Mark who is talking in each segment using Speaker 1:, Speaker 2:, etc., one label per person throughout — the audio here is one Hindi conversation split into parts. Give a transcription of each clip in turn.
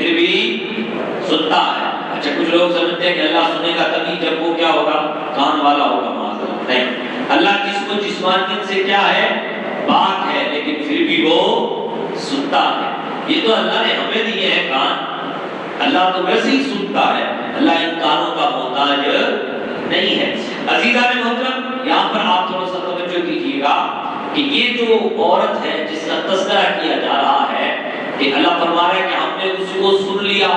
Speaker 1: फिर भी सुनता है। अच्छा, कुछ लोग समझते हैं कि अल्लाह सुनेगा तभी जब वो क्या होगा, कान वाला होगा। माज़अल्लाह नहीं, अल्लाह जिसको जिस्मानियत से क्या है, पाक है, लेकिन फिर भी वो सुनता है। ये तो अल्लाह ने हमें दिए हैं कान, अल्लाह तो वैसे ही सुनता है, अल्लाह इन कानों का मोहताज नहीं है। अजीज़ा ने मोहतरम, यहाँ पर आप थोड़ा सा तवज्जो कीजिएगा कि ये जो औरत है जिसका तज़किरा किया जा रहा है कि अल्लाह फरमा रहा है कि हमने उसको सुन लिया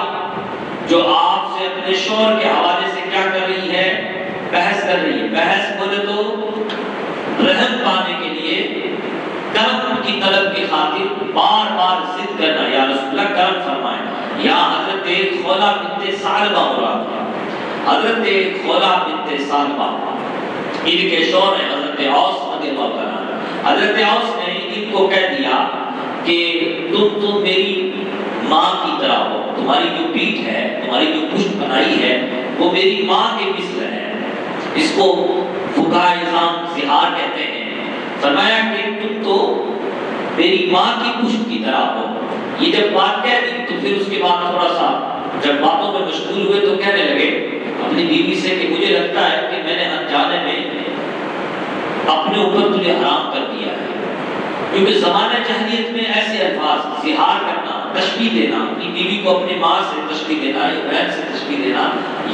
Speaker 1: जो आपसे अपने शौहर के हवाले से क्या कर रही है, बहस कर रही है। बहस बोले तो रहम पाने के लिए कर्म की तलब की खातिर बार बार जिद करना, या रसूलुल्लाह कर्म फरमाए। या हजरत खौला बिन्ते सालबा हो रहा था, हजरत खौला बिन्ते सालबा इनके शौहर है हजरत औस रज़ियल्लाहु तआला। हजरत औस ने इनको कह दिया कि तुम तो मेरी माँ की तरह हो, तुम्हारी जो पीठ है, तुम्हारी जो पुष्ट बनाई है, वो मेरी माँ के मिस्र है। इसको फुकाहा इज़ाम ज़िहार कहते हैं। फरमाया कि तुम तो मेरी माँ की पुष्ट की तरह हो। ये जब बात कह दी तो फिर उसके बाद थोड़ा सा जब बातों में मशगूल हुए तो कहने लगे अपनी बीवी से कि मुझे लगता है कि मैंने अनजाने में अपने ऊपर तुझे हराम कर दिया है। क्योंकि ज़माने जहलियत में ऐसे अल्फाज, ज़िहार करना, तशबीह देना, अपनी बीवी को अपनी माँ से तशबीह देना या बहन से तशबीह देना,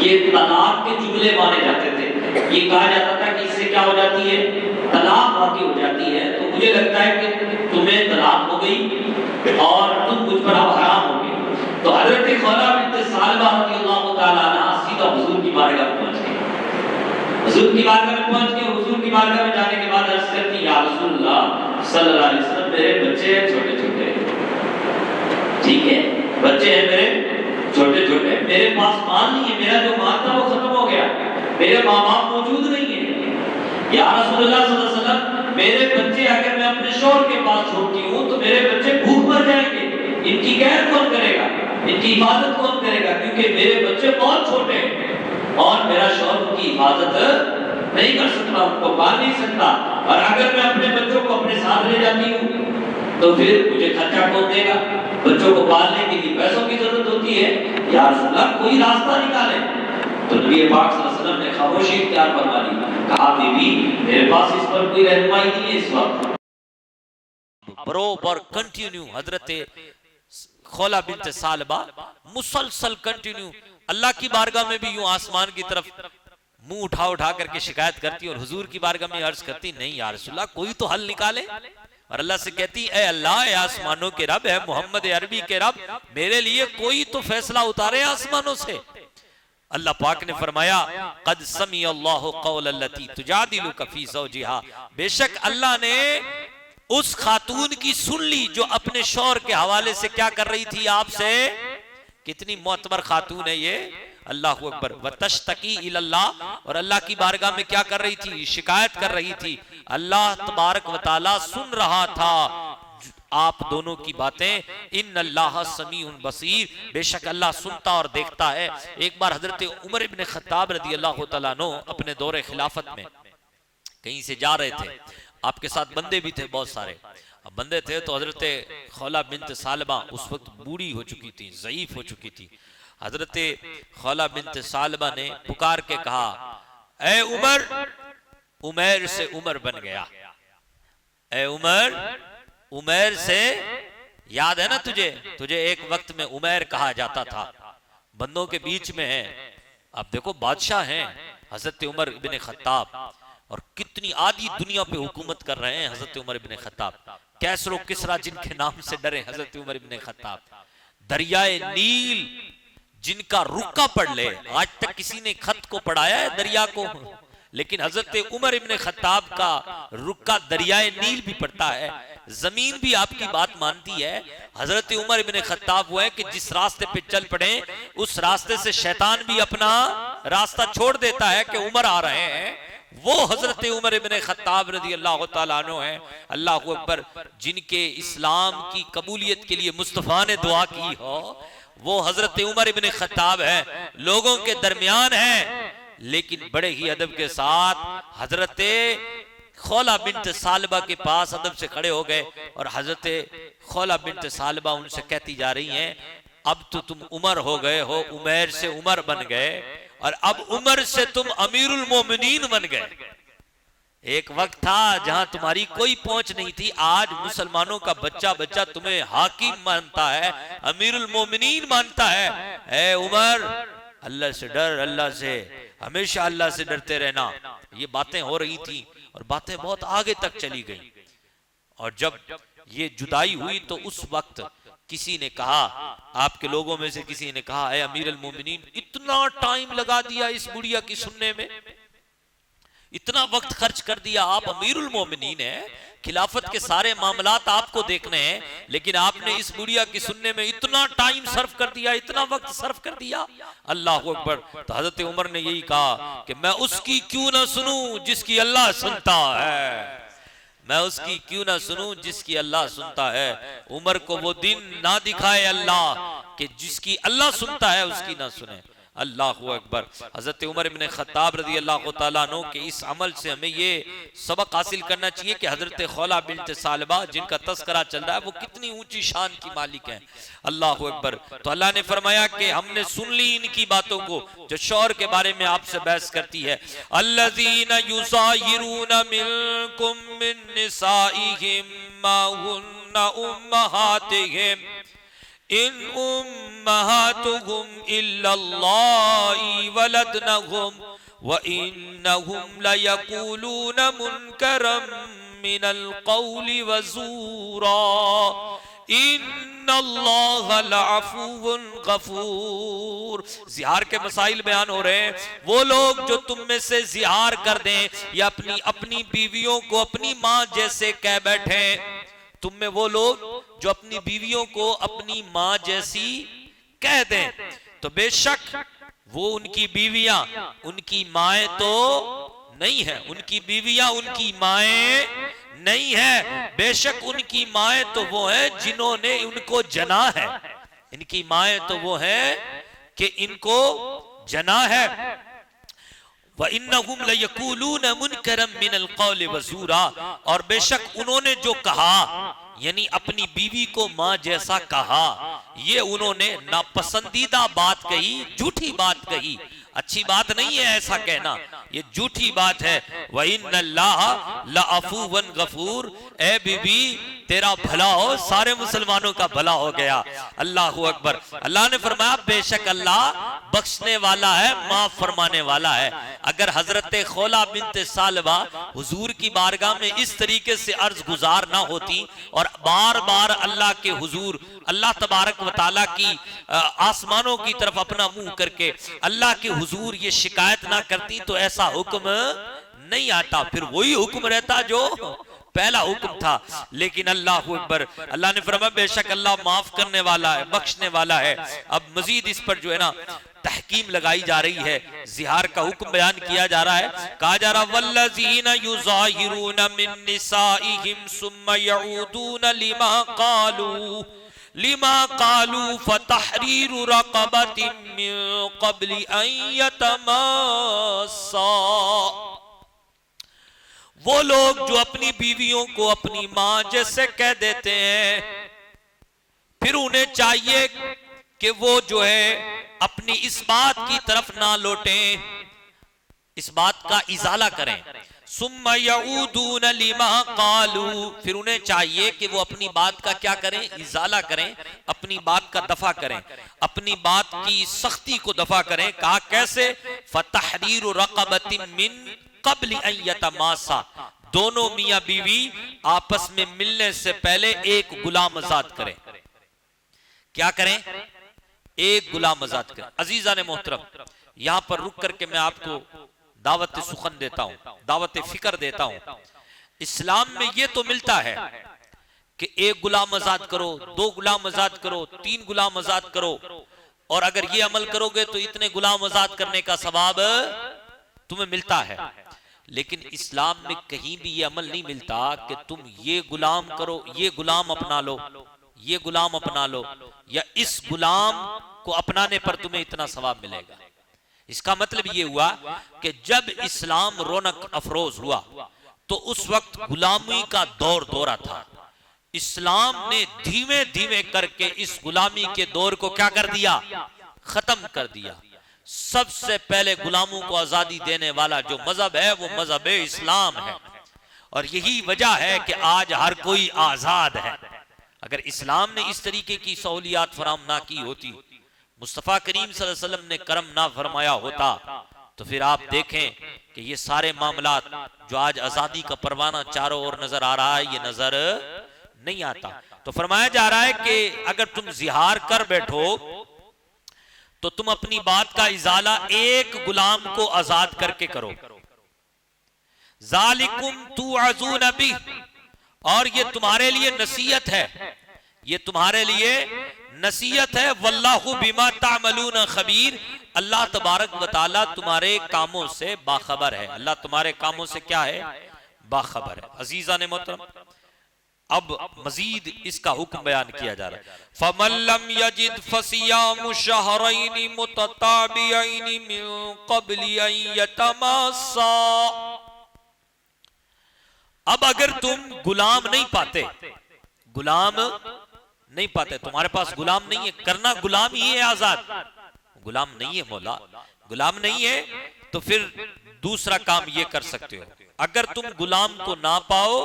Speaker 1: ये तलाक के जुमले माने जाते थे। ये कहा जाता था कि इससे क्या हो जाती है, तलाक वाक़ई हो जाती है। तो मुझे लगता है कि तुम्हें तलाक हो गई और तुम मुझ पर अब हराम हो गए। तो हज़रत खौला बिन्त सालबा रज़ियल्लाहु तआला अन्हा सीधा हुजूर की बारगाह में पहुंच गई। हुजूर की बारगाह में पहुंच गए। हुजूर की बारगाह में जाने के बाद अर्ज़ करती, या रसूलल्लाह सल्लल्लाहु अलैहि वसल्लम, मेरे बच्चे हैं छोटे छोटे, ठीक है, बच्चे हैं मेरे छोटे छोटे, मेरे पास माल नहीं है, मेरा जो माल था वो खत्म हो गया, मेरे माँ बाप मौजूद नहीं है। या रसूलुल्लाह सल्लल्लाहु अलैहि वसल्लम, मेरे बच्चे अगर मैं अपने शौहर के पास छोड़ती हूँ तो मेरे बच्चे भूख मर जाएंगे, इनकी कैर कौन करेगा, इनकी हिफाजत कौन करेगा, क्योंकि मेरे बच्चे बहुत छोटे हैं और मेरा शौहर उनकी हिफाजत नहीं कर सकता, उनको पाल नहीं सकता। और अगर मैं अपने बच्चों को अपने साथ ले जाती हूँ तो फिर मुझे खर्चा कौन देगा, बच्चों को पालने के लिए पैसों की जरूरत होती है। या रसूलल्लाह कोई रास्ता निकाले। तो नबी पाक सल्लल्लाहु अलैहि वसल्लम ने खामोशी इख्तियार फरमा ली। कहा बीबी मेरे पास इस पर कोई रहनुमाई नहीं है इस वक्त।
Speaker 2: बरोबर कंटिन्यू हजरत खौला बिन्त सालबा मुसलसल कंटिन्यू अल्लाह की बारगाह में भी यूं आसमान की तरफ मुंह उठा उठा करके शिकायत करती और हुजूर की बारगाह में अर्ज करती, नहीं या रसूलल्लाह कोई तो हल निकाले। और अल्लाह से कहती, ए अल्लाह, ए आसमानों के रब, है मोहम्मद अरबी के रब, मेरे लिए कोई तो फैसला उतारे आसमानों से। अल्लाह पाक ने फरमाया, कद समी अल्लाहु कौलल्लती तुजादिलुका फी ज़ौजिहा, बेशक अल्लाह ने उस खातून की सुन ली जो अपने शौहर के हवाले से क्या कर रही थी आपसे। कितनी मोतबर खातून है ये, अल्लाहु अकबर। वतश्तकी इलल्लाह, और अल्लाह की बारगाह में क्या कर रही थी, शिकायत कर रही थी। अल्लाह तबारक व तआला सुन रहा था आप दोनों की बातें। इन्नल्लाह समीउन बसीर, बेशक अल्लाह सुनता और देखता है। एक बार हजरत उमर इब्न खत्ताब रज़ियल्लाहु तआला अन्हु अपने दौरे खिलाफत में कहीं से जा रहे थे, आपके साथ बंदे भी थे बहुत सारे। अब बंदे थे तो हजरत खौला बिन्त सालबा उस वक्त बूढ़ी हो चुकी थी, ज़ईफ हो चुकी थी। हजरत खौला बिन्त सालबा ने पुकार के कहा, ए उमर, उमैर से उमर बन गया। ए उमर, उमैर से याद है ना तुझे, तुझे एक वक्त में उमैर कहा जाता था, बंदों के बीच में है। अब देखो बादशाह हैं हजरत उमर इब्न खत्ताब, और कितनी आधी दुनिया पे हुकूमत कर रहे हैं हजरत उमर इब्न खत्ताब। कैसरो किसरा जिनके नाम से डरे हजरत उमर इब्न खत्ताब। दरियाए नील जिनका रुक्का पढ़ ले, आज तक किसी ने खत को पढ़ाया है दरिया को, लेकिन हजरत उमर इब्न खत्ताब का रुक्का दरियाए नील भी पड़ता है। जमीन भी आपकी बात मानती है। हजरत उमर इब्न खत्ताब वो है कि जिस रास्ते पे चल पड़े उस रास्ते से शैतान भी अपना रास्ता छोड़ देता है कि उमर आ रहे हैं। वो हजरत उमर इब्न खत्ताब रज़ियल्लाहु तआला अन्हु हैं, अल्लाहु अकबर, जिनके इस्लाम की कबूलियत के लिए मुस्तफ़ा ने दुआ की हो। वो हजरत उमर इब्न खत्ताब है, लोगों के दरमियान है, लेकिन बड़े ही अदब के साथ हजरत खौला बिन्त सालबा के पास अदब से खड़े हो गए। और हजरत खौला बिन्त सालबा उनसे कहती जा रही हैं अब तो तुम उमर हो गए हो, उमैर से उमर बन गए, और अब उमर से तुम अमीरुल मोमिनीन बन गए। एक वक्त था जहां तुम्हारी कोई पहुंच नहीं थी, आज मुसलमानों का बच्चा बच्चा तुम्हें हाकिम मानता है, अमीरुल मोमिनीन मानता है। ए उमर, अल्लाह से डर, अल्लाह से, हमेशा अल्लाह से डरते रहना। ये बातें हो रही थी और बातें बहुत आगे तक चली गई। और जब ये जुदाई हुई तो उस वक्त किसी ने कहा, आपके लोगों में से किसी ने कहा, ए अमीरुल मोमिनीन, इतना टाइम लगा दिया इस बुढ़िया की सुनने में, इतना वक्त खर्च कर दिया, आप अमीरुल मोमिनीन है, खिलाफत के सारे मामलात आपको देखने हैं, लेकिन आपने इस बुढ़िया की सुनने में इतना टाइम सर्व कर दिया, इतना वक्त सर्व कर दिया। अल्लाह अकबर। तो हजरत उमर ने यही कहा कि मैं उसकी क्यों ना सुनूं जिसकी अल्लाह सुनता है, मैं उसकी क्यों ना सुनूं जिसकी अल्लाह सुनता है। उमर को वो दिन ना दिखाए अल्लाह कि जिसकी अल्लाह सुनता है उसकी ना सुने। अल्लाहु अकबर। हजरत उमर इब्न खत्ताब रज़ी अल्लाह तआला अन्हु के इस अमल से हमें ये सबक हासिल करना चाहिए कि हजरत खौला बिन्त सालबा जिनका तस्करा चल रहा है वो कितनी ऊंची शान की मालिक हैं। अल्लाहु अकबर। तो अल्लाह ने फरमाया कि हमने सुन ली इनकी बातों को जो शौहर के बारे में आपसे बहस करती है। अल्लज़ीना युज़ाहिरून मिनकुम मिन निसाइहिम मा हुन्ना उम्महातिहिम इन उम्महातुहुम इल्लल्लाहि वलदनहुम व इन्नहुम लयक़ूलून मुनकरम मिनल क़ौलि व ज़ूरा इन्नल्लाह लअफ़ुव्वुन गफ़ूर। ज़िहार के मसाइल बयान हो रहे हैं। वो लोग जो तुम में से ज़िहार कर दें या अपनी बीवियों को अपनी माँ जैसे कह बैठे, तुम में वो लोग जो अपनी बीवियों को अपनी माँ जैसी कह दें, तो बेशक वो उनकी बीवियां उनकी माएँ तो नहीं है, उनकी बीवियां उनकी माएँ नहीं है, बेशक उनकी माएँ तो वो है जिन्होंने उनको जना है, इनकी माएँ तो वो है कि इनको जना है। व इन्नहुम लयक़ूलून मुनकरम मिनल क़ौलि व ज़ूरा, और बेशक उन्होंने जो कहा यानी अपनी बीवी को माँ जैसा कहा, ये उन्होंने नापसंदीदा बात कही, झूठी बात कही, अच्छी बात नहीं है ऐसा कहना, ये झूठी बात है। व इन्नल्लाह लअफ़ुव्वुन गफ़ूर, ए बीबी तेरा भला हो, सारे मुसलमानों का भला हो गया। अल्लाहु अकबर। अल्लाह ने फरमाया बेशक अल्लाह बख्शने वाला है, माफ फरमाने वाला है। अगर हजरत खौला बिन्त सालबा हुजूर की बारगाह में इस तरीके से अर्ज गुजार ना होती और बार बार अल्लाह के हुजूर, अल्लाह तबारक व तआला की आसमानों की तरफ अपना मुंह करके अल्लाह के हुजूर ये शिकायत ना करती तो ऐसा हुक्म नहीं आता, फिर वही हुक्म रहता जो पहला हुक्म था। लेकिन अल्लाहु अकबर। अल्लाह ने फरमाया बेशक अल्लाह माफ करने वाला है, बख्शने वाला है। अब मजीद इस पर जो है ना तहकीम लगाई जा रही है, ज़िहार का हुक्म बयान किया जा रहा है। कहा जा रहा वल्लज़ीना युज़ाहिरून मिन निसाइहिम सुम्मा यऊदून लिमा क़ालू फ़तहरीरु रक़बतिन मिन क़ब्लि अन यतमास्सा। वो लोग जो अपनी बीवियों को अपनी माँ जैसे कह देते हैं, फिर उन्हें चाहिए कि वो जो है अपनी इस बात की तरफ ना लौटें, इस बात का इजाला करें। सुम्मा यऊदून लिमा क़ालू, फिर उन्हें चाहिए कि वो अपनी बात का क्या करें, इजाला करें, अपनी बात का दफा करें, अपनी बात की सख्ती को दफा करें। कहा कैसे? फ़तहरीरु रक़बतिन मिन क़ब्लि अन यतमास्सा, दोनों मियां बीवी आपस में मिलने से पहले एक गुलाम आजाद करें। क्या करें? एक गुलाम आजाद करें। अजीजा ने मोहतरम, यहां पर रुक करके मैं आपको दावत सुखन देता हूं, दावत फिक्र देता हूं। इस्लाम में यह तो मिलता है कि एक गुलाम आजाद करो, दो गुलाम आजाद करो, तीन गुलाम आजाद करो, और अगर ये अमल करोगे तो इतने गुलाम आजाद करने का सवाब तुम्हें मिलता है। लेकिन इस्लाम में कहीं भी ये अमल नहीं मिलता कि तुम ये गुलाम करो, ये गुलाम अपना लो, ये गुलाम अपना लो, या इस गुलाम को अपनाने पर तुम्हें इतना सवाब मिलेगा। इसका मतलब ये हुआ कि जब इस्लाम रौनक अफरोज हुआ तो उस वक्त गुलामी का दौर दौरा था, इस्लाम ने धीमे धीमे करके इस गुलामी के दौर को क्या कर दिया, खत्म कर दिया। सबसे पहले गुलामों को आजादी देने वाला जो मजहब है वो मजहब इस्लाम है। और यही वजह है कि आज हर कोई आजाद है। अगर इस्लाम ने इस तरीके की सहूलियात फराम ना की होती, मुस्तफ़ा करीम सल्लल्लाहु अलैहि वसल्लम ने करम ना फरमाया होता, तो फिर आप देखें कि ये सारे मामलात जो आज आजादी का परवाना चारों ओर नजर आ रहा है, ये नजर नहीं आता। तो फरमाया जा रहा है कि अगर तुम जिहार कर बैठो तो तुम अपनी बात का इजाला एक गुलाम को आजाद करके करो। ज़ालिकुम तुअज़ून बिह, और ये तुम्हारे लिए नसीहत है, ये तुम्हारे लिए नसीहत है। वल्लाहु बिमा तामलून खबीर, अल्लाह तबारक व तआला तुम्हारे कामों से बाखबर है। अल्लाह तुम्हारे कामों से क्या है, बाखबर है। अजीजा ने मोहतरम, अब मजीद इसका हुक्म बयान किया जा रहा है। फमन लम यजिद फसियामु शहरैनि मुतताबियैनि मिन क़ब्लि अन यतमास्सा। अब अगर तुम गुलाम नहीं पाते, गुलाम नहीं पाते, तुम्हारे पास गुलाम नहीं है, करना गुलाम ही है आजाद, गुलाम नहीं है मौला, गुलाम नहीं है, तो फिर दूसरा काम ये कर सकते हो। अगर तुम गुलाम को ना पाओ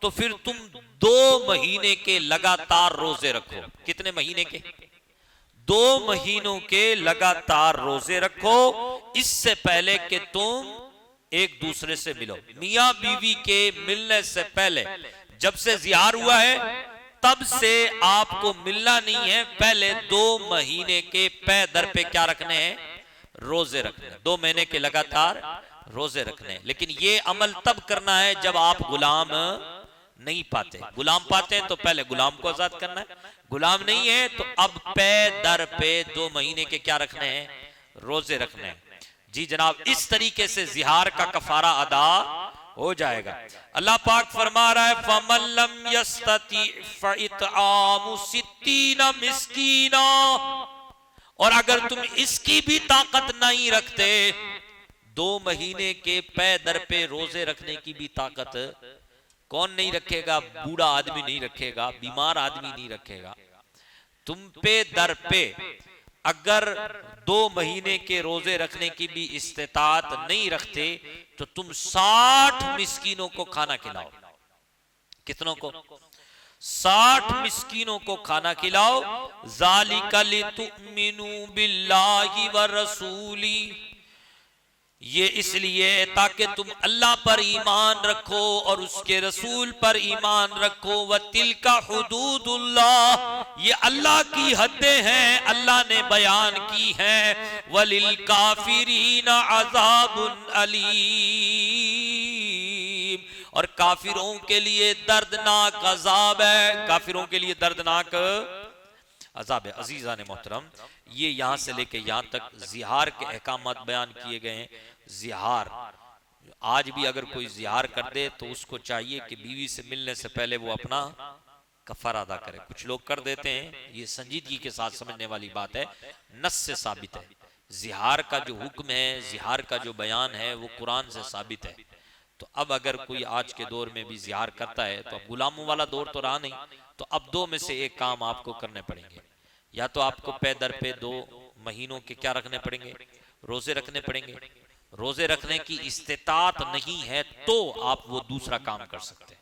Speaker 2: तो फिर तुम 2 महीने के लगातार रोजे रखो। कितने महीने के? 2 महीनों के लगातार रोजे रखो, इससे पहले कि तुम एक दूसरे से मिलो। मियां बीवी के मिलने से पहले, जब से जिहार हुआ है तब से आपको मिलना नहीं है। पहले 2 महीने के पे दर पे क्या रखने हैं, रोजे रखने, 2 महीने के लगातार रोजे रखने। लेकिन ये अमल तब करना है जब आप गुलाम नहीं पाते। गुलाम पाते हैं तो पहले गुलाम को आजाद करना है, गुलाम नहीं है तो अब पे दर पे 2 महीने के क्या रखने हैं, रोजे रखने हैं। जी जनाब, इस तरीके से जिहार का कफारा अदा हो जाएगा। अल्लाह पाक फरमा रहा है फमन लम यस्तती फइतआमु 60 मिस्कीना, और अगर तुम इसकी भी ताकत नहीं रखते, 2 महीने के पे दर पे रोजे रखने की भी ताकत कौन नहीं रखेगा? बूढ़ा आदमी नहीं रखेगा, बीमार आदमी नहीं रखेगा। तुम पे दर पे अगर 2 महीने के रोजे रखने की भी इस्तेताअत नहीं रखते तो तुम 60 मिस्कीनों को खाना खिलाओ। कितनों को? 60 मिस्कीनों को खाना खिलाओ। ज़ालिका लितुमिनु बिल्लाहि व रसूली, ये इसलिए ताकि तुम अल्लाह पर ईमान रखो और उसके रसूल पर ईमान रखो। व तिलका हुदूदुल्लाह, ये अल्लाह की हदें हैं, अल्लाह ने बयान की हैं। वलिल काफिरीन अज़ाबुन अलीम, और काफिरों के लिए दर्दनाक अजाब है, काफिरों के लिए दर्दनाक अजाब है। अजीजा ने मोहतरम, ये यहां से लेके यहां तक जिहार के अहकामात बयान किए गए हैं। जिहार, आज भी अगर कोई जिहार कर दे तो उसको चाहिए कि बीवी से मिलने से पहले वो अपना कफारा अदा करे। कुछ लोग कर देते हैं, ये संजीदगी के साथ समझने वाली बात है, नस से साबित है। जिहार का जो हुक्म है, जिहार का जो बयान है, वो कुरान से साबित है। तो अब अगर कोई आज के दौर में भी जिहार करता है तो अब गुलामों वाला दौर तो रहा नहीं, तो अब 2 में से एक काम आपको करने पड़ेंगे। या तो आपको पे दर पे 2 महीनों के क्या रखने पड़ेंगे, रोजे रखने पड़ेंगे। रोजे रखने की इस्तेताअत नहीं है तो आप वो दूसरा काम कर सकते हैं।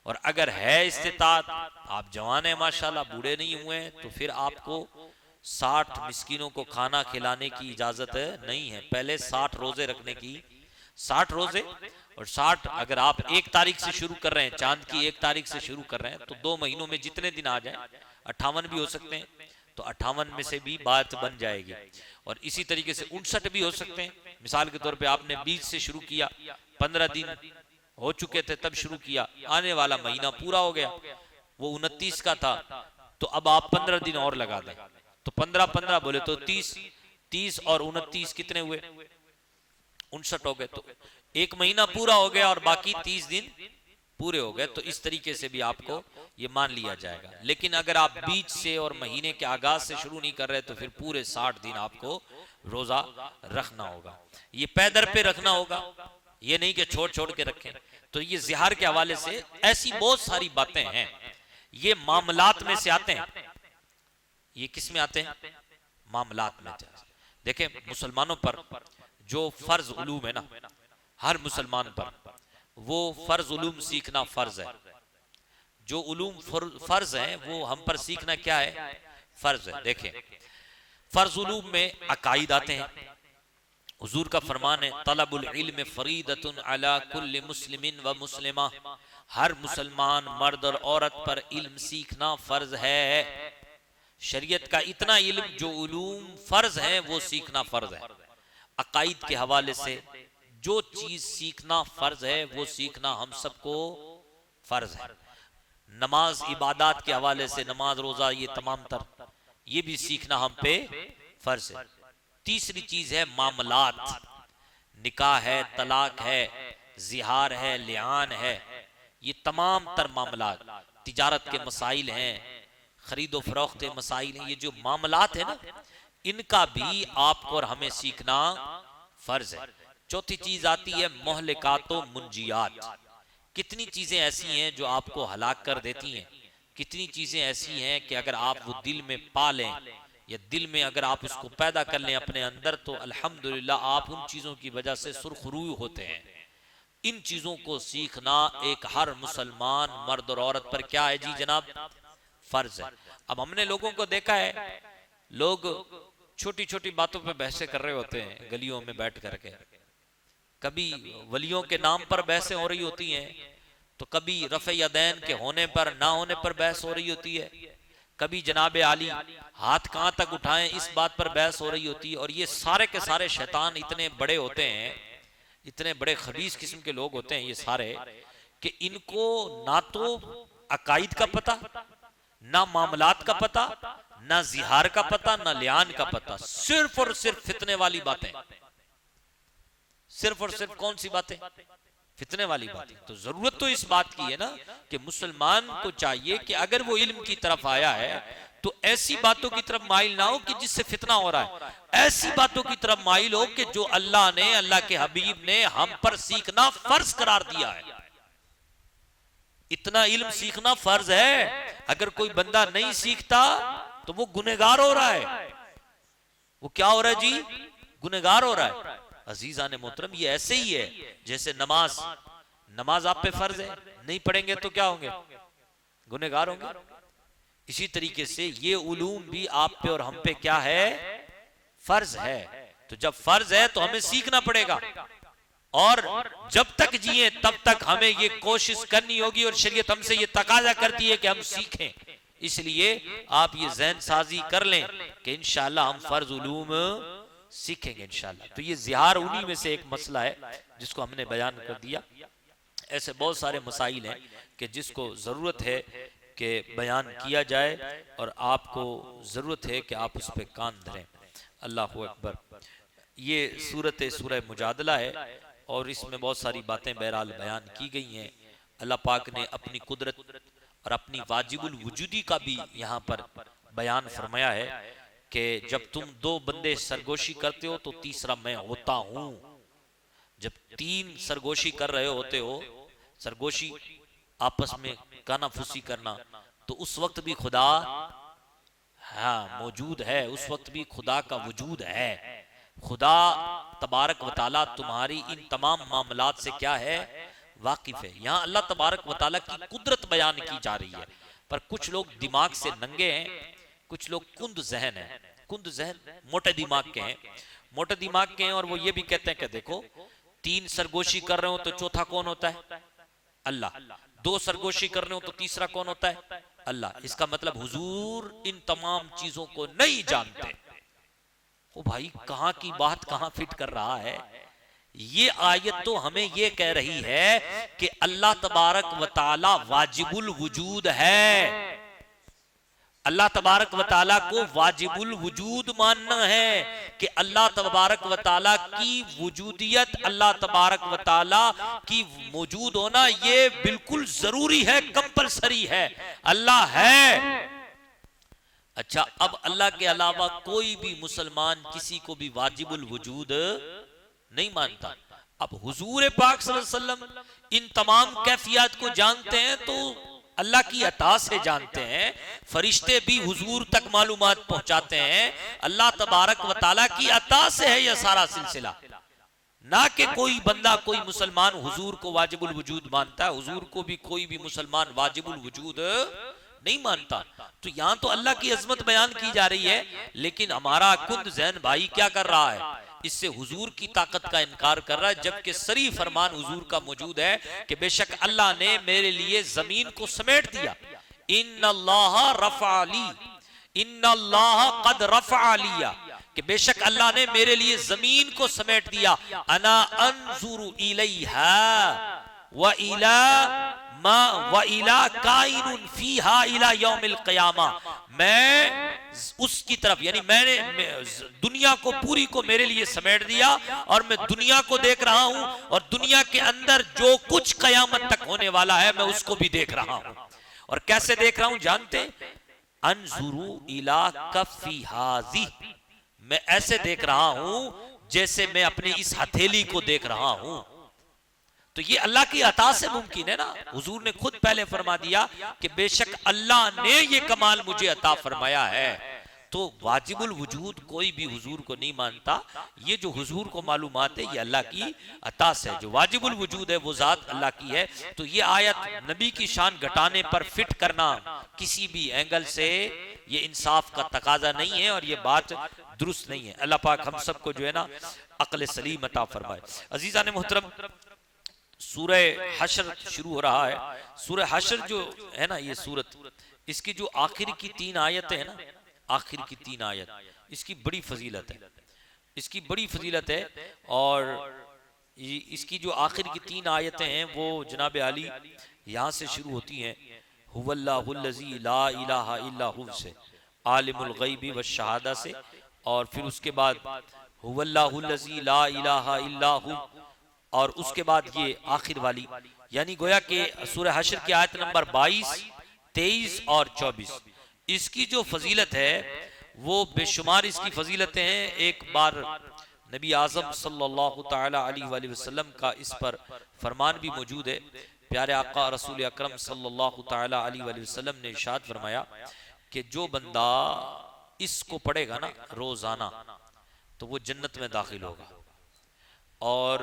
Speaker 2: और अगर है इस्तेताअत, आप जवान है माशाल्लाह, बूढ़े नहीं हुए हैं, तो फिर आपको 60 मिस्कीनों को खाना खिलाने की इजाजत नहीं है। पहले 60 रोजे रखने की, 60 रोजे, और 60 अगर आप 1 तारीख से शुरू कर रहे हैं, चांद की 1 तारीख से शुरू कर रहे हैं, तो 2 महीनों में जितने दिन आ जाए, 58 भी हो सकते हैं, तो 58 में से भी बात बन जाएगी। और इसी तरीके से 59 भी हो सकते हैं। मिसाल के तौर पे आपने 20 से शुरू किया, 15 दिन हो चुके थे तब शुरू किया, आने वाला महीना पूरा हो गया, वो 29 का था, तो अब आप 15 दिन और लगा दें, तो 15-15 बोले तो 30 और 29 कितने हुए? 59 हो गए। तो 1 महीना पूरा हो गया और बाकी 30 दिन पूरे हो गए। तो इस तरीके से भी आपको ये मान लिया जाएगा। लेकिन अगर आप बीच से और महीने के आगाज से शुरू नहीं कर रहे तो फिर पूरे 60 दिन आपको रोजा रखना होगा। ये पैदर पे रखना होगा, ये नहीं कि छोड़ छोड़ के रखें। तो ये जिहार के हवाले से ऐसी बहुत सारी बातें हैं ये मामलात में से आते हैं। ये किस में आते हैं? मामलात में। देखें, मुसलमानों पर जो फर्ज उलूम है ना, हर मुसलमान पर वो फर्ज उलूम सीखना फर्ज है। जो उलूम फर्ज है वो हम पर सीखना क्या है? फर्ज है। देखें, फर्ज उलूम में अकाईद आते हैं। हुजूर का फरमान है, तलबुल इल्म फरीदतुन अला कुल्li मुस्लिमिन व मुस्लिमा, हर मुसलमान मर्द और औरत पर इल्म सीखना फर्ज है। शरीयत का इतना इल्म जो उलूम फर्ज है वो सीखना फर्ज है। अकाईद के हवाले से जो चीज सीखना फर्ज है वो सीखना हम सबको फर्ज है। नमाज इबादत के हवाले से नमाज रोजा ये तमाम तर ये भी सीखना हम पे फर्ज है। तीसरी चीज है मामलात, निकाह है, तलाक है, जिहार है, लिआन है, ये तमाम तर मामलात, तिजारत के मसाइल हैं, खरीदो फरोख्त के मसाइल हैं, ये जो मामलात है ना, इनका भी आपको और हमें सीखना फर्ज है। चौथी चीज आती है मोहलिकातो मुंजियात। कितनी चीजें ऐसी हैं जो आपको हलाक कर देती हैं, कितनी चीजें ऐसी हैं कि अगर आप वो दिल में पा लें या दिल में अगर आप इसको पैदा कर लें अपने अंदर, तो अल्हम्दुलिल्लाह आप उन चीजों की वजह से सुरखरू होते हैं। इन चीजों को सीखना एक हर मुसलमान मर्द और औरत पर क्या है जी जनाब? फर्ज है। अब हमने लोगों को देखा है, लोग छोटी छोटी बातों पे बहसें कर रहे होते हैं गलियों में बैठ करके। कभी वलियों के नाम पर बहसें हो रही होती हैं, तो कभी रफ़े यदैन के होने पर ना होने पर बहस हो रही होती है, कभी जनाबे आली हाथ कहां तक उठाएं इस बात पर बहस हो रही होती है। और ये सारे के सारे शैतान इतने बड़े होते हैं, इतने बड़े खबीस किस्म के लोग होते हैं ये सारे, कि इनको ना तो अकाईद का पता, ना मामलात का पता, ना जिहार का पता, ना लियान का पता, सिर्फ और सिर्फ फितने वाली बातें। सिर्फ और सिर्फ कौन सी बातें? फितने वाली बातें। तो जरूरत तो इस बात की है ना कि मुसलमान को चाहिए कि अगर वो इल्म की तरफ आया है तो ऐसी बातों की तरफ माइल ना हो कि जिससे फितना हो रहा है, ऐसी बातों की तरफ माइल हो कि जो अल्लाह ने, अल्लाह के हबीब ने हम पर सीखना फर्ज करार दिया है। इतना इल्म सीखना फर्ज है। अगर कोई बंदा नहीं सीखता तो वो गुनहगार हो रहा है। वो क्या हो रहा है जी? गुनहगार हो रहा है। अजीजान मोहतरम, ये ऐसे ही है जैसे नमाज आप पे फर्ज है, नहीं पढ़ेंगे तो क्या होंगे? गुनहगार होंगे। इसी तरीके से ये उलूम भी आप पे और हम पे क्या है? फर्ज है। तो जब फर्ज है तो हमें सीखना पड़ेगा, और जब तक जिए तब तक हमें ये कोशिश करनी होगी, और शरीयत हमसे ये तकाजा करती है कि हम सीखें। इसलिए आप ये ज़हन साजी कर लें कि इंशाअल्लाह हम फर्ज उलूम सीखेंगे इंशाअल्लाह। तो ये ज़िहार उन्हीं में से एक मसला है जिसको हमने बयान कर दिया। ऐसे बहुत सारे मसाइल हैं कि जिसको ज़रूरत है कि बयान किया जाए, और आपको ज़रूरत है कि आप उस पर कान धरें। अल्लाह अकबर। ये सूरह मुजादला है, और इसमें बहुत सारी बातें बहरहाल बयान की गई हैं। अल्लाह पाक ने अपनी कुदरत और अपनी वाजिबुल वजूदी का भी यहाँ पर बयान फरमाया है कि जब तुम दो बंदे सरगोशी करते हो तो तीसरा मैं होता हूँ। जब तीन सरगोशी कर रहे होते हो, सरगोशी आपस में कानाफूसी करना, तो उस वक्त भी खुदा मौजूद है, उस वक्त भी खुदा का वजूद है। खुदा तबारक व तआला तुम्हारी इन तमाम मामलात से क्या है? वाकिफ है। यहाँ अल्लाह तबारक व तआला की कुदरत बयान की जा रही है, पर कुछ लोग दिमाग से नंगे हैं, कुछ लोग कुंद जहन है। कुंद जहन मोटे दिमाग के हैं, मोटे दिमाग के हैं, और वो ये भी कहते हैं कि देखो तीन सरगोशी कर रहे हो तो चौथा कौन होता है? अल्लाह। दो सरगोशी कर रहे हो तो तीसरा कौन होता है? अल्लाह। इसका मतलब हुजूर इन तमाम चीजों को नहीं जानते। ओ भाई, कहां की बात कहां फिट कर रहा है? ये आयत तो हमें ये कह रही है कि अल्लाह तबारक व तआला वाजिबुल वजूद है। अल्लाह तबारक व तआला को वाजिबुल वजूद मानना है कि अल्लाह तबारक व तआला की वजूदियत, अल्लाह तबारक व तआला की मौजूद होना ये बिल्कुल जरूरी है, कंपलसरी है। अल्लाह है। अच्छा, अब अल्लाह के अलावा कोई भी मुसलमान किसी को भी वाजिबुल वजूद नहीं मानता। अब हुजूर पाक सल्लल्लाहु अलैहि वसल्लम इन तमाम कैफियत को जानते हैं, तो अल्लाह की अता से जानते हैं, फरिश्ते भी हुजूर तक मालूमात पहुंचाते हैं। अल्लाह तबारक व तआला की अता से है यह सारा सिलसिला, ना कि कोई बंदा कोई मुसलमान हुजूर को वाजिबुल वजूद मानता है। हुजूर को भी कोई भी मुसलमान वाजिबुल वजूद नहीं मानता। तो यहां तो अल्लाह की अजमत बयान की जा रही है, लेकिन हमारा कुंद जैन भाई क्या कर रहा है, इससे हुजूर की ताकत का इनकार कर रहा है, जबकि सरी फरमान हुजूर का मौजूद है कि बेशक अल्लाह ने मेरे लिए जमीन को समेट दिया। इन्नल्लाह रफ़अली, इन्नल्लाह कद रफ़अलिया, कि बेशक अल्लाह ने मेरे लिए जमीन को समेट दिया। अना अंजुरु इलैहा व इला मा व इला काइनुन फीहा इला यौमिल क़ियामा, मैं उसकी तरफ, यानी मैंने दुनिया को पूरी को मेरे लिए समेट दिया और मैं दुनिया को देख रहा हूं, और दुनिया के अंदर जो कुछ कयामत तक होने वाला है मैं उसको भी देख रहा हूं। और कैसे देख रहा हूं जानते? अंजुरु इला कफ़ी हाज़ी, मैं ऐसे देख रहा हूं जैसे मैं अपनी इस हथेली को देख रहा हूं। तो ये अल्लाह की अता से मुमकिन है ना। हुजूर ने खुद पहले फरमा दिया कि बेशक अल्लाह ने ये कमाल मुझे अता फरमाया है। तो वाजिबुल वजूद कोई भी हुजूर को नहीं मानता। ये जो हुजूर को मालूमात है ये अल्लाह की अता से, जो वाजिबुल वजूद है वो जात अल्लाह की है। तो ये आयत नबी की शान घटाने पर फिट करना किसी भी एंगल से ये इंसाफ का तकाजा नहीं है और ये बात दुरुस्त नहीं है। अल्लाह पाक हम सबको जो है ना अक्ल सलीम अता फरमाए। अजीज़ान मोहतरम, सूरह हशर शुरू हो रहा है। सूरह हशर जो है ना, ये सूरत, इसकी जो आखिर की 3 आयतें हैं ना, आखिर की 3 आयत, इसकी बड़ी फजीलत है, इसकी बड़ी फजीलत है। और इसकी जो आखिर की 3 आयतें हैं वो जनाब अली यहाँ से शुरू होती हैं, हुवल्लाहुल्लज़ी ला इलाहा इल्ला हु से, आलिमुल गैबी व शहादा से, और फिर उसके बाद हुवल्लाहुल्लज़ी ला इलाहा इल्ला हु, और उसके बाद ये आखिर वाली, यानी गोया के सूरह हशर की आयत नंबर 22, 23 और 24, इसकी जो फजीलत है वो बेशुमार इसकी फजीलतें हैं। एक बार नबी आज़म सल्लल्लाहु ताला अलैहि वसल्लम का इस पर फरमान भी मौजूद है। प्यारे आका रसूल अकरम सल्लल्लाहु ताला अलैहि वसल्लम ने इरशाद फरमाया कि जो बंदा इसको पढ़ेगा ना रोजाना तो वो जन्नत में दाखिल होगा। और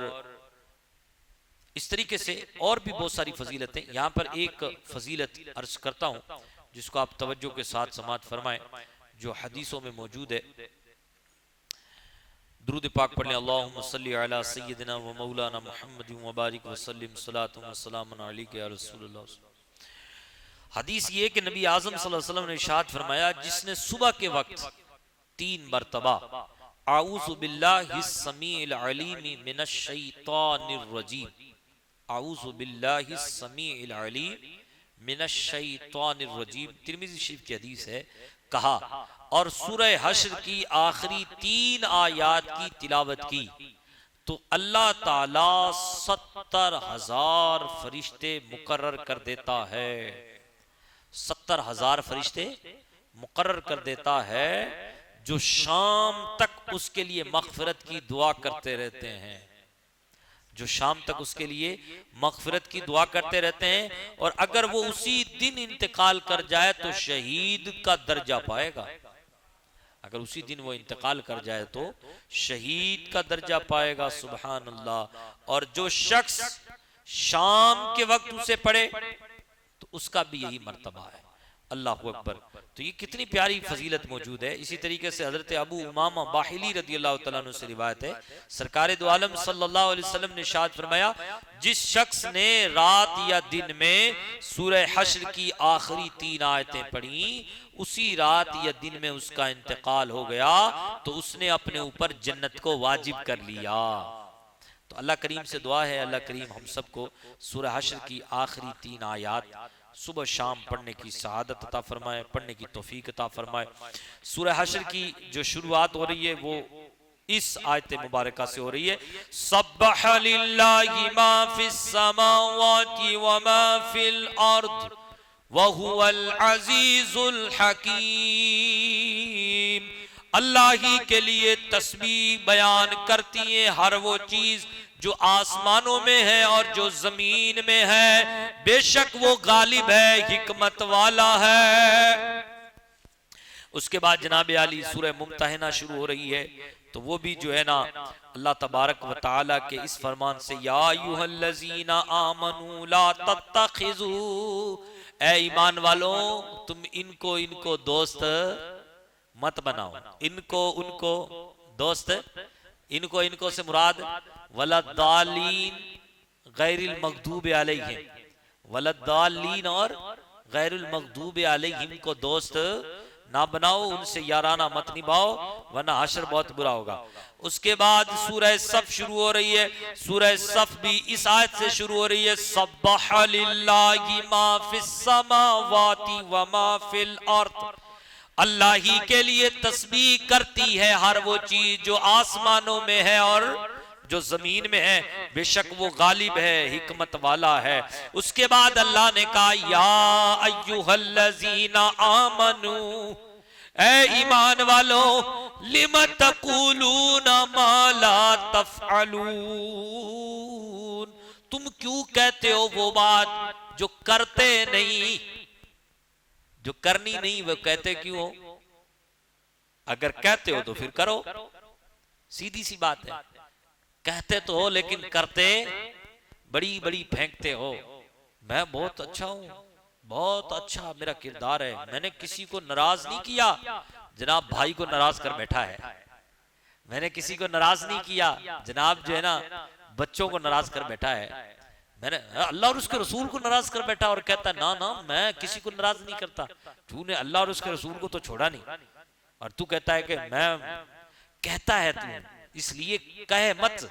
Speaker 2: इस तरीके से और भी बहुत सारी फजीलतें, यहाँ पर एक फजीलत अर्ज करता हूँ जिसको आप तवज्जो के साथ समाअत फरमाएं, जो हदीसों में मौजूद है। दुरूद पाक पढ़ लें, अल्लाहुम्मा सल्ली अला सय्यिदिना व मौलाना मुहम्मद व बारिक व सल्लिम सलातु व सलामुन अलैका या रसूलल्लाह। हदीस ये कि नबी आज़म सल्लल्लाहु अलैहि वसल्लम ने इरशाद फरमाया, जिसने सुबह के वक्त 3 मरतबा आऊज़ु बिल्लाहिस समीइल अलीम मिनश शैतानिर रजीम, आऊज़ु बिल्लाहिस समीइल अलीम मिनश शैतानिर रजीम, तिर्मिज़ी शरीफ की हदीस है, कहा, और सूरह हश्र की आखिरी 3 आयात की तिलावत की तो अल्लाह ताला 70,000 फरिश्ते मुकर्रर कर देता है। 70,000 फरिश्ते मुकर्रर कर देता है जो शाम तक उसके लिए मग़फ़िरत की दुआ करते रहते हैं, जो शाम तक उसके लिए मग़फ़िरत की दुआ करते रहते हैं। और अगर वो उसी दिन इंतकाल कर जाए तो शहीद का दर्जा पाएगा। अगर उसी दिन वो इंतकाल कर जाए तो शहीद का दर्जा पाएगा। सुभान अल्लाह। और जो शख्स शाम के वक्त उसे पढ़े तो उसका भी यही मर्तबा है। अल्लाहु अकबर। तो ये कितनी प्यारी फजीलत मौजूद है। इसी तरीके से हजरत अबू उमामा बाहिली रदियल्लाहु तआला अन्हु से रिवायत है, सरकार दो आलम सल्लल्लाहु अलैहि वसल्लम ने इरशाद फरमाया, जिस शख्स ने रात या दिन में सूरह हश्र की आखिरी 3 आयतें पढ़ी, उसी रात या दिन में उसका इंतकाल हो गया तो उसने अपने ऊपर जन्नत को वाजिब कर लिया। तो अल्लाह करीम से दुआ है, अल्लाह करीम हम सबको सूरह हश्र की आखिरी 3 आयात सुबह शाम पढ़ने की सआदत अता फरमाए, पढ़ने की तौफीक अता फरमाए। सूरह हश्र की जो शुरुआत हो रही है वो इस आयत मुबारका से हो रही है, सब्बह लिल्लाहि मा फिस समावाति व मा फिल अर्द व हुवल अजीजुल हकीम। अल्लाह ही के लिए तस्बीह बयान करती है हर वो चीज जो आसमानों में है और जो जमीन में है, बेशक वो गालिब है, हिकमत वाला है। उसके बाद जनाब आली सूरह मुम्तहिना शुरू हो रही है, तो वो भी जो है ना अल्लाह तबारक व तआला के इस फरमान से, या अय्युहल्लज़ीना आमनू ला तत्तखिज़ू, ऐ ईमान वालों तुम इनको दोस्त मत बनाओ। इनको उनको दोस्त, इनको से मुराद वलद्दालीन गैरिल मग़दूब अलैहिम, वलद्दालीन और गैरुल मग़दूब अलैहिम को दोस्त ना बनाओ, उनसे याराना मत निभाओ, वरना हशर बहुत बुरा होगा। उसके बाद सूरह सफ शुरू हो रही है। सूरह सफ भी इस आयत से शुरू हो रही है, सब्बह लिल्लाहि मा फिस समावाति व मा फिल अर्द, अल्लाह ही के लिए तस्बीह करती है हर वो चीज जो आसमानों में है और जो जमीन में है, बेशक वो गालिब है, हिकमत वाला है। उसके बाद अल्लाह ने कहा, या अय्युहल्लज़ीना आमनू, ऐ ईमान वालो, लिम तक़ूलूना मा ला तफ़अलून, तुम क्यों कहते हो वो बात जो करते नहीं, जो करनी नहीं वो कहते क्यों हो? अगर कहते हो तो फिर करो, सीधी सी बात है। कहते तो हो लेकिन करते बड़ी बड़ी फेंकते हो। मैं बहुत अच्छा हूं, बहुत अच्छा मेरा किरदार है, मैंने किसी को नाराज नहीं किया। जनाब भाई को नाराज कर बैठा है। मैंने किसी को नाराज नहीं किया, जनाब जो है ना बच्चों को नाराज कर बैठा है। मैंने अल्लाह और उसके रसूल को नाराज कर बैठा और कहता ना ना मैं किसी को नाराज नहीं करता। तूने अल्लाह और उसके रसूल को तो छोड़ा नहीं, और तू कहता है कि मैं, कहता है तू, इसलिए कहे मत,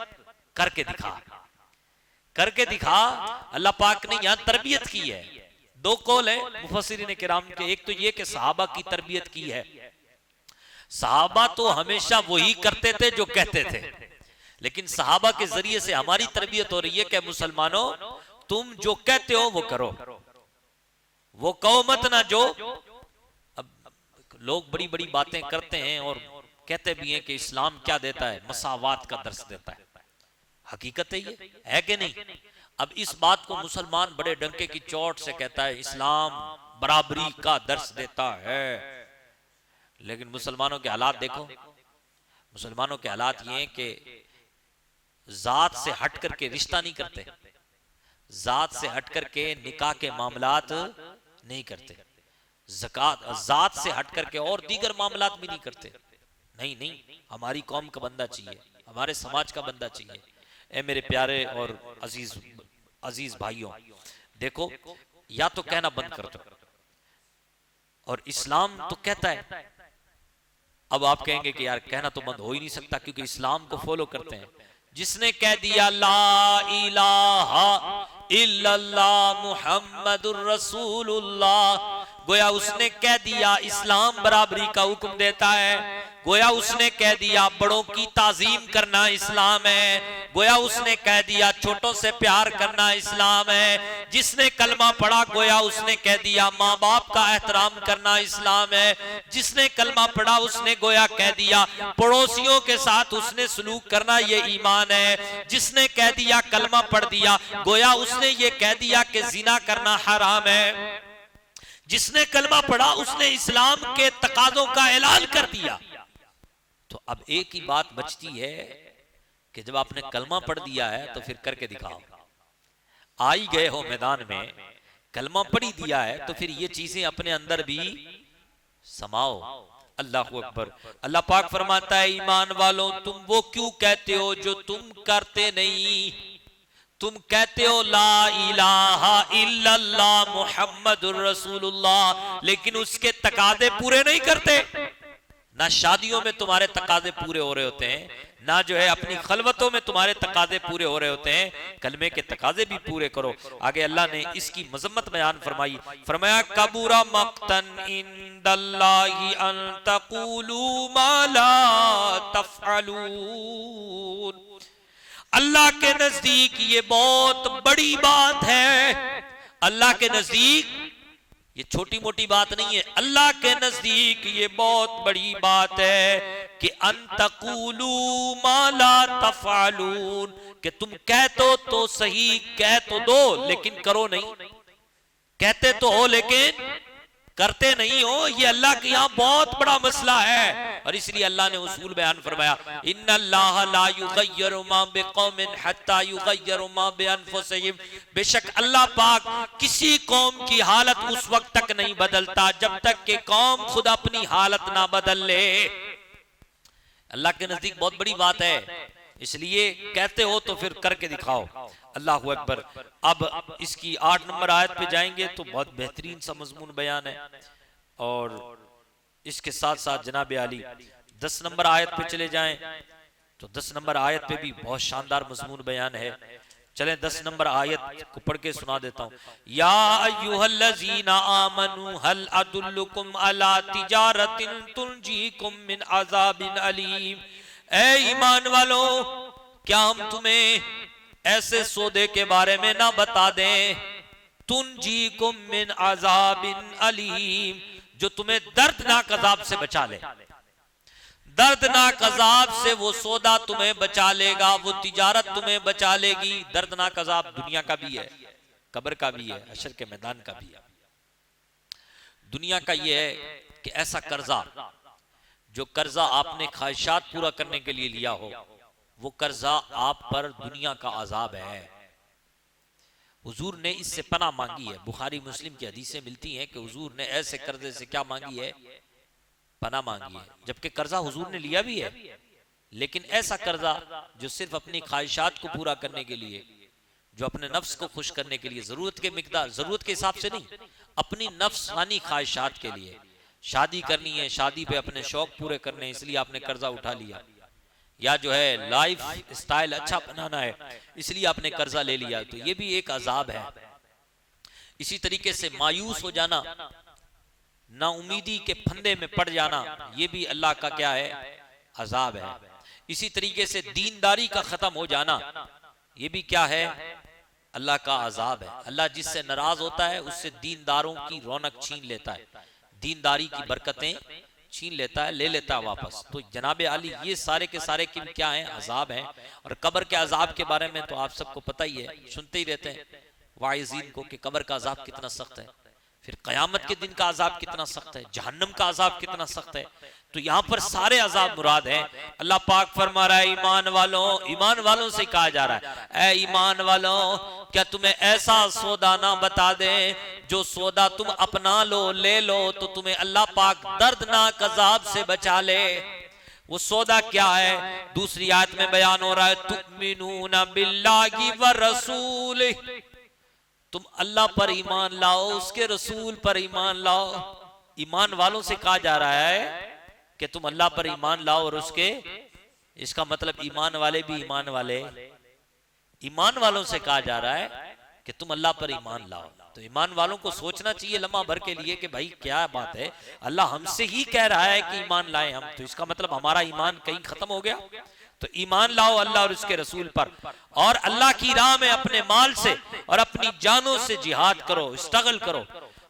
Speaker 2: करके दिखा, करके दिखा। अल्लाह पाक ने यहां तरबियत की है। दो कौल है मुफस्सिरीन किराम के, एक तो ये कि सहाबा की तरबियत की है। सहाबा तो हमेशा वही करते थे जो कहते थे, लेकिन सहाबा के जरिए से हमारी तरबियत हो रही है कि मुसलमानों तुम जो कहते हो वो करो, वो कहो मत ना जो। अब लोग बड़ी बड़ी बातें करते हैं और कहते भी हैं कि इस्लाम क्या देता है, मसावात का दर्स देता है। हकीकत है ये है कि नहीं? अब इस बात को मुसलमान बड़े डंके की चोट से कहता है इस्लाम बराबरी का दर्स देता है, लेकिन मुसलमानों के हालात देखो। मुसलमानों के हालात ये हैं कि जात से हट करके रिश्ता नहीं करते, जात से हट करके निकाह के मामलात नहीं करते, ज़कात जात से हट करके और दीगर मामलात भी नहीं करते। नहीं नहीं, हमारी कौम का बंदा चाहिए, हमारे समाज का बंदा चाहिए। ए मेरे प्यारे और अजीज भाइयों, देखो या तो कहना बंद कर दो, और इस्लाम तो कहता है। अब आप कहेंगे कि यार कहना तो बंद हो ही नहीं सकता क्योंकि इस्लाम को फॉलो करते हैं। जिसने कह दिया ला इलाहा इल्लल्लाह मुहम्मदुर रसूलुल्लाह, गोया उसने कह दिया इस्लाम बराबरी का हुक्म देता है। गोया उसने कह दिया बड़ों की ताजीम करना इस्लाम है। गोया उसने कह दिया छोटों से प्यार करना इस्लाम है। जिसने कलमा पढ़ा गोया उसने कह दिया माँ बाप का एहतराम करना इस्लाम है। जिसने कलमा पढ़ा उसने गोया कह दिया पड़ोसियों के साथ उसने सलूक करना ये ईमान है। जिसने कह दिया कलमा पढ़ दिया गोया उसने ये कह दिया कि जिना करना हराम है। जिसने कलमा पढ़ा उसने इस्लाम के तकाज़ों का ऐलान कर दिया। तो अब एक ही बात बचती है कि जब आपने कलमा पढ़ दिया है तो फिर करके दिखाओ। आ ही गए हो मैदान में, कलमा पढ़ी दिया है तो फिर ये चीजें अपने अंदर भी समाओ। अल्लाह अकबर। अल्लाह पाक फरमाता है ईमान वालों तुम वो क्यों कहते हो जो तुम करते नहीं। तुम कहते हो ला इलाहा इल्लल्लाह मुहम्मदुर रसूलुल्लाह, लेकिन उसके तकाजे पूरे नहीं करते। ना शादियों में तुम्हारे तकाजे पूरे हो रहे होते हैं, ना जो है अपनी खलवतों में तुम्हारे तकाजे पूरे हो रहे होते हैं। कलमे के तकाजे भी पूरे करो। आगे अल्लाह ने इसकी मजम्मत बयान फरमाई, फरमाया कबूरा मक्तन इंदल्लाहि अन तक़ूलू मा ला तफ़अलून। अल्लाह के नजदीक ये बहुत बड़ी बात है। अल्लाह के नजदीक ये छोटी मोटी बात नहीं है, अल्लाह के नजदीक ये बहुत बड़ी बात है कि अंतकुलू मा ला तफअलून, कि तुम कहते तो सही, कह तो दो लेकिन करो नहीं, कहते तो हो लेकिन करते नहीं हो। ये अल्लाह के यहाँ बहुत बड़ा मसला है, और इसलिए अल्लाह ने उसूल बयान फरमाया, इन्नल्लाह ला युगय्यिरु मा बिकौमिन हत्ता युगय्यिरु मा बिअनफुसिहिम, बेशक अल्लाह पाक किसी कौम की हालत उस वक्त तक नहीं बदलता जब तक कि कौम खुद अपनी हालत ना बदल ले। अल्लाह के नजदीक बहुत बड़ी बात है, इसलिए कहते हो तो फिर करके दिखाओ। अल्लाह अकबर। अब इसकी 8 नंबर आयत पे जाएंगे तो बहुत बेहतरीन सा मजमून बयान है, और इसके साथ साथ जनाब आली 10 नंबर आयत पे चले जाएं तो 10 नंबर आयत पे भी बहुत शानदार मजमून बयान है। चलें 10 नंबर आयत को पढ़ के सुना देता हूँ। या अय्युहल्लज़ीना आमनू हल अदुल्लुकुम अला तिजारतिन तुनजीकुम मिन अज़ाबिन अलीम, ए ईमान वालों, क्या हम तुम्हें ऐसे सौदे के बारे में ना बता दें, तुनजीकुम मिन अज़ाबिन अलीम, जो तुम्हें दर्दनाक अजाब से बचा ले। दर्दनाक अजाब से वो सौदा तुम्हें बचा लेगा, वो तिजारत तुम्हें बचा लेगी। दर्दनाक अजाब दुनिया का भी है, कब्र का भी है, हशर के मैदान का भी है। दुनिया का ये है कि ऐसा कर्जा, जो कर्जा आपने ख्वाहिशात पूरा करने के लिए लिया हो, वो कर्जा आप पर दुनिया का अजाब है। हुजूर ने इससे पनाह मांगी है, बुखारी मुस्लिम की हदीसें मिलती हैं कि हुजूर ने ऐसे कर्जे से क्या मांगी है, पनाह मांगी है। जबकि कर्जा हुजूर ने लिया भी है, लेकिन ऐसा कर्जा जो सिर्फ अपनी ख्वाहिशात को पूरा करने के लिए, जो अपने नफ्स को खुश करने के लिए, जरूरत के मिकदार, जरूरत के हिसाब से नहीं, अपनी नफ्सानी ख्वाहिशात के लिए, शादी करनी है, शादी पे अपने शौक पूरे करने हैं, इसलिए आपने कर्जा उठा लिया, या जो है लाइफ स्टाइल अच्छा बनाना है इसलिए आपने कर्जा ले लिया, तो ये भी एक अजाब है। इसी तरीके से मायूस हो जाना, ना उम्मीदी के फंदे में पड़ जाना, ये भी अल्लाह का क्या है, अजाब है। इसी तरीके से दीनदारी का खत्म हो जाना, ये भी क्या है, अल्लाह का अजाब है। अल्लाह जिससे नाराज होता है उससे दीनदारों की रौनक छीन लेता है, दीनदारी की बरकतें छीन लेता है, ले लेता है वापस। तो जनाब आली ये सारे के सारे क्या हैं, अजाब हैं। और कब्र के अजाब के बारे में तो आप सबको पता ही है, सुनते ही रहते हैं वाइज़ीन को कि कब्र का अजाब कितना सख्त है, फिर कयामत के दिन का अजाब कितना सख्त है, जहन्नम का अजाब कितना सख्त है। तो यहाँ पर सारे अजाब मुराद हैं। अल्लाह पाक फरमा रहा है, ईमान वालों, ईमान वालों से कहा जा रहा है, ए ईमान वालों, क्या तुम्हें ऐसा सौदा ना बता दें, जो सौदा तुम अपना लो, ले लो तो तुम्हें अल्लाह पाक दर्दनाक अजाब से बचा ले। वो सौदा क्या है, दूसरी आयत में बयान हो रहा है, तुमिनूना बिल्लाहि व रसूल, तुम अल्लाह पर ईमान लाओ, उसके रसूल पर ईमान लाओ। ईमान वालों से कहा जा रहा है कि तुम अल्लाह पर ईमान लाओ, और उसके, इसका मतलब ईमान वाले भी ईमान वाले, ईमान वालों से कहा जा रहा है कि तुम अल्लाह पर ईमान लाओ। तो ईमान वालों को सोचना चाहिए लम्हा भर के लिए कि भाई क्या बात है, अल्लाह हमसे ही कह रहा है कि ईमान लाए हम, तो इसका मतलब हमारा ईमान कहीं खत्म हो गया। तो ईमान लाओ अल्लाह और उसके रसूल पर, और अल्लाह की राह में अपने माल से और अपनी जानों से जिहाद करो, स्ट्रगल करो।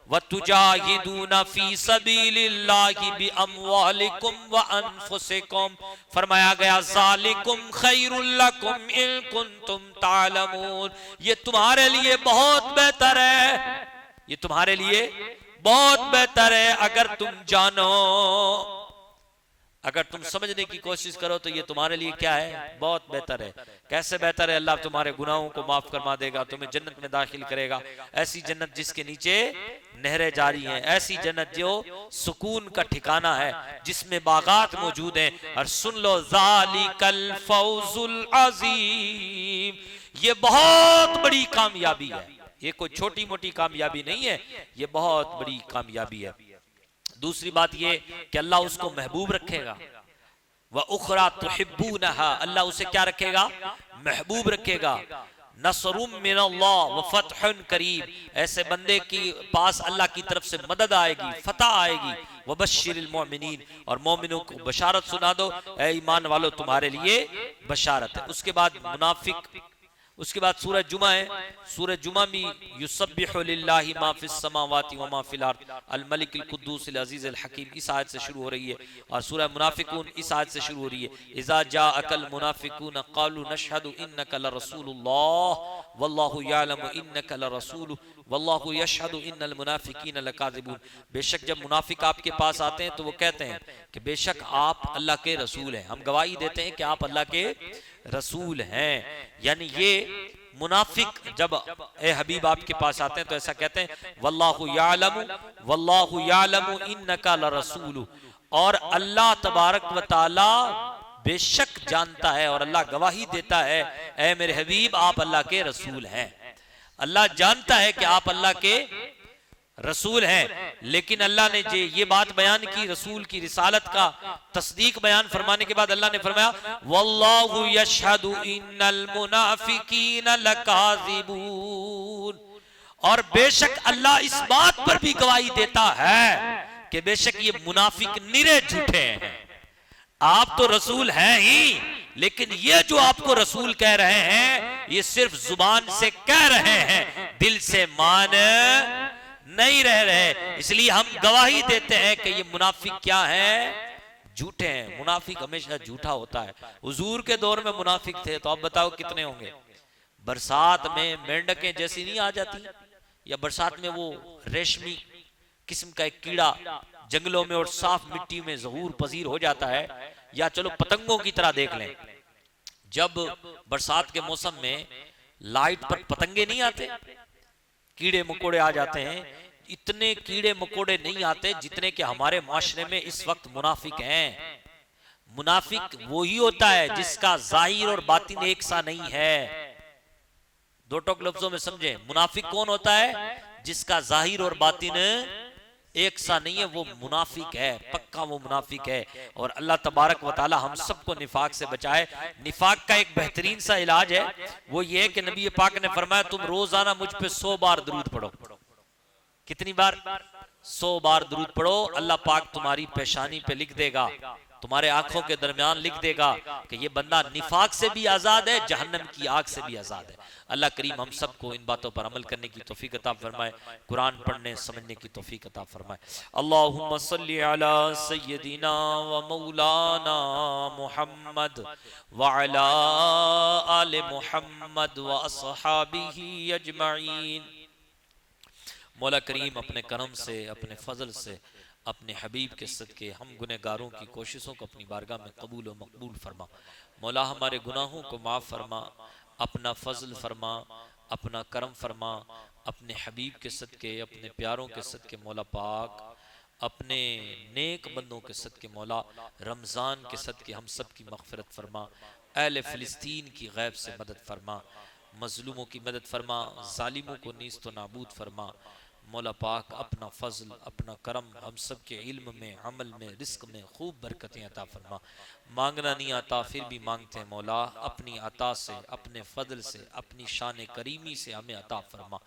Speaker 2: वतुजाहिदूना फी सबीलिल्लाहि बिअमवालिकुम व अनफुसिकुम, फरमाया गया ज़ालिकुम खैरुल लकुम इन कुंतुम तालमून, ये तुम्हारे लिए बहुत बेहतर है, ये तुम्हारे लिए बहुत बेहतर है अगर तुम जानो, अगर तुम समझने की कोशिश करो तो ये तुम्हारे लिए क्या है, बहुत बेहतर है। कैसे बेहतर है, अल्लाह तुम्हारे गुनाहों को माफ फरमा देगा, तुम्हें जन्नत में दाखिल करेगा, ऐसी जन्नत जिसके नीचे नहरें जारी हैं, ऐसी जन्नत जो सुकून का ठिकाना है, जिसमें बागात मौजूद हैं। और सुन लो, ज़ालिकल फौजुल अज़ीम, ये बहुत बड़ी कामयाबी है, ये कोई छोटी मोटी कामयाबी नहीं है, ये बहुत बड़ी कामयाबी है। दूसरी बात ये कि अल्लाह उसको महबूब रखेगा, व उखरा तुहिब्बूनहा, अल्लाह उसे क्या रखेगा, महबूब रखेगा। नसरुम मिनल्लाह व फतहुन करीब, ऐसे बंदे की पास अल्लाह की तरफ से मदद आएगी, फतह आएगी। व बश्शिरिल मोमिनीन, और मोमिनों को बशारत सुना दो, ए ईमान वालों तुम्हारे लिए बशारत है। उसके बाद मुनाफिक, उसके बाद सूरह जुमा है। सूरह जुमा में युसब्बिहु लिल्लाहि मा फिस समावाति व मा फिल अर्द अल मलिकिल कुद्दूसिल अजीजिल हकीम, इस आयत से शुरू हो रही है। और सूरह मुनाफिकून इस आयत से शुरू हो रही है। इज़ा जाअकल मुनाफिकून क़ालू नशहदु इन्नका लरसूलुल्लाह वल्लाहु यअलमु इन्नका लरसूलुहु वल्लाहु यशहदु इन्नल मुनाफिकीन लकाज़िबून। बेशक जब मुनाफिक आपके पास आते हैं तो वो कहते हैं कि बेशक आप अल्लाह के रसूल हैं, हम गवाही देते हैं कि आप अल्लाह के रसूल हैं। यानी ये मुनाफिक जब ए हबीब आपके पास आते हैं तो ऐसा कहते हैं वल्लाहु यालमु इन्नका लरसूलु, और अल्लाह तबारक व तआला बेशक जानता है और अल्लाह गवाही देता है ए मेरे हबीब आप अल्लाह के रसूल हैं। अल्लाह जानता है कि आप अल्लाह के रसूल हैं, लेकिन अल्लाह ने ये बात बयान की, रसूल की रिसालत का तस्दीक बयान फरमाने के बाद अल्लाह ने फरमाया वल्लाहु यशहदु इन्नल मुनाफिकीन लकाज़िबून, और बेशक अल्लाह इस बात पर भी गवाही देता है कि बेशक ये मुनाफिक निरे झूठे हैं। आप तो रसूल हैं ही, लेकिन ये जो आपको रसूल कह रहे हैं ये सिर्फ जुबान से कह रहे हैं, दिल से मान नहीं रह रहे। इसलिए हम गवाही देते हैं कि ये मुनाफिक क्या है, झूठे हैं। मुनाफिक हमेशा झूठा होता है। हुजूर के दौर में मुनाफिक थे तो अब बताओ कितने होंगे। बरसात में मेंढकें जैसी नहीं आ जाती, या बरसात में वो रेशमी किस्म का एक कीड़ा जंगलों में और साफ मिट्टी में ज़हूर पजीर हो जाता है, या चलो पतंगों की तरह देख लें, जब बरसात के मौसम में लाइट पर पतंगे नहीं आते, कीड़े मकोड़े आ जाते हैं, इतने कीड़े मकोड़े नहीं आते जितने कि हमारे माशरे में इस वक्त मुनाफिक हैं। मुनाफिक वही होता है जिसका जाहिर और बातिन एक सा नहीं है। दो टोक लफ्जों में समझे, मुनाफिक कौन होता है? जिसका जाहिर और बातिन एक सा नहीं है, वो मुनाफिक है, पक्का वो मुनाफिक है। और अल्लाह तबारक व ताला हम सबको निफाक से बचाए। निफाक का एक बेहतरीन सा इलाज है, वो ये कि नबी पाक ने फरमाया तुम रोजाना मुझ पे 100 बार दुरूद पढ़ो। कितनी बार? 100 बार दुरूद पढ़ो। अल्लाह पाक तुम्हारी पेशानी पे लिख देगा, तुम्हारे आंखों के दरमियान लिख देगा कि ये बंदा निफाक से भी आजाद है, जहन्नम की आग से भी आजाद है। अल्लाह करीम हम सबको इन बातों पर अमल करने की तौफीक अता फरमाए, कुरान पढ़ने समझने की तौफीक अता फरमाए। अल्लाहुम्मा सल्ली अला सय्यदिना व मौलाना मुहम्मद व अला आले मुहम्मद व अस्हाबिही अजमईन। मौला करीम अपने करम से, अपने फजल से, अपने हबीब के सदके हम गुनहगारों की कोशिशों को अपनी बारगाह में कबूल व मकबूल फरमा। मौला हमारे गुनाहों को माफ़ फरमा, अपना फजल फरमा, अपना करम फरमा, अपने हबीब के सदके, अपने प्यारों के सदके मौला पाक, अपने नेक बंदों के सदके मौला रमज़ान के सदके हम सब की मग़फ़िरत फरमा। अहले फ़िलिस्तीन की गैब से मदद फरमा, मज़लूमों की मदद फरमा, ज़ालिमों को नीस्त व नाबूद फरमा। मौला पाक अपना फजल, अपना करम हम सब के इल्म में, अमल में, रिस्क में खूब बरकतें अता फरमा। मांगना नहीं आता फिर भी मांगते हैं मौला, अपनी अता से, अपने फजल से, अपनी शान करीमी से हमें अता फरमा।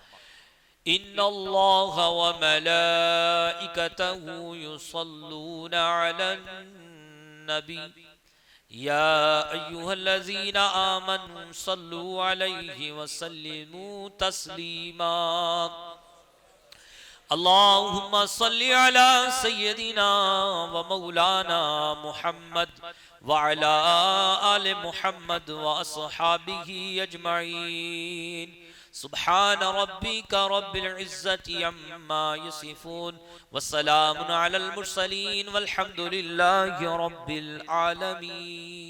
Speaker 2: इन्नल्लाह व मलाइकतहु युसल्लूना अलन नबी या अय्युहल्लज़ीना आमनू सल्लू अलैहि व सल्लिमू तस्लीमा। अल्लाहुम्मा सल्ली अला सय्यदिना व मौलाना मुहम्मद व अला आले मुहम्मद व अस्हाबिही अजमईन। सुब्हान रब्बिका रब्बिल इज्जति अम्मा यसिफून व सलामुन अलल मुरसलीन वल्हम्दुलिल्लाहि रब्बिल आलमीन।